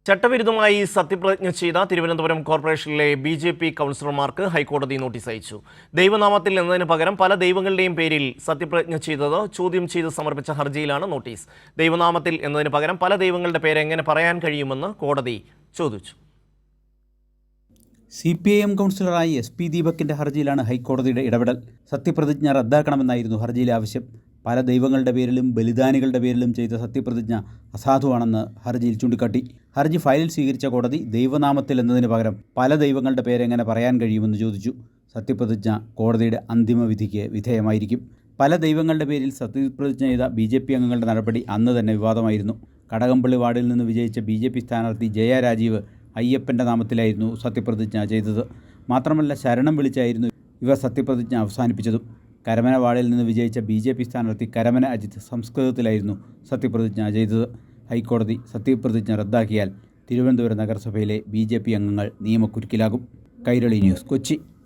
ചട്ടവിരുദ്ധമായി സത്യപ്രതിജ്ഞ ചെയ്ത തിരുവനന്തപുരം കോർപ്പറേഷനിലെ ബി.ജെ.പി. കൗൺസിലർമാർക്ക് ഹൈക്കോടതി നോട്ടീസ് അയച്ചു. ദൈവനാമത്തിൽ എന്നതിന് പകരം പല ദൈവങ്ങളുടെയും പേരിൽ സത്യപ്രതിജ്ഞ ചെയ്തത് ചോദ്യം ചെയ്ത് സമർപ്പിച്ച ഹർജിയിലാണ് നോട്ടീസ്. ദൈവനാമത്തിൽ എന്നതിന് പകരം പല ദൈവങ്ങളുടെ പേര് എങ്ങനെ പറയാൻ കഴിയുമെന്ന് കോടതി ചോദിച്ചു. CPIM കൗൺസിലറായി SP ദീപകിൻ്റെ ഹർജിയിലാണ് ഹൈക്കോടതിയുടെ ഇടപെടൽ. സത്യപ്രതിജ്ഞ റദ്ദാക്കണമെന്നായിരുന്നു ഹർജിയിലെ ആവശ്യം. പല ദൈവങ്ങളുടെ പേരിലും ബലിദാനികളുടെ പേരിലും ചെയ്ത സത്യപ്രതിജ്ഞ അസാധുവാണെന്ന് ഹർജിയിൽ ചൂണ്ടിക്കാട്ടി. ഹർജി ഫയലിൽ സ്വീകരിച്ച കോടതി ദൈവനാമത്തിൽ എന്നതിന് പകരം പല ദൈവങ്ങളുടെ പേരെങ്ങനെ പറയാൻ കഴിയുമെന്ന് ചോദിച്ചു. സത്യപ്രതിജ്ഞ കോടതിയുടെ അന്തിമ വിധിക്ക് വിധേയമായിരിക്കും. പല ദൈവങ്ങളുടെ പേരിൽ സത്യപ്രതിജ്ഞ ചെയ്ത BJP അംഗങ്ങളുടെ നടപടി അന്ന് തന്നെ വിവാദമായിരുന്നു. കടകംപള്ളി വാർഡിൽ നിന്ന് വിജയിച്ച BJP സ്ഥാനാർത്ഥി ജയ രാജീവ് അയ്യപ്പൻ്റെ നാമത്തിലായിരുന്നു സത്യപ്രതിജ്ഞ ചെയ്തത്. മാത്രമല്ല ശരണം വിളിച്ചായിരുന്നു ഇവർ സത്യപ്രതിജ്ഞ അവസാനിപ്പിച്ചതും. കരമന വാർഡിൽ നിന്ന് വിജയിച്ച BJP സ്ഥാനാർത്ഥി കരമന അജിത് സംസ്കൃതത്തിലായിരുന്നു സത്യപ്രതിജ്ഞ ചെയ്തത്. ഹൈക്കോടതി സത്യപ്രതിജ്ഞ റദ്ദാക്കിയാൽ തിരുവനന്തപുരം നഗരസഭയിലെ BJP അംഗങ്ങൾ നിയമക്കുരുക്കിലാകും. കൈരളി ന്യൂസ്, കൊച്ചി.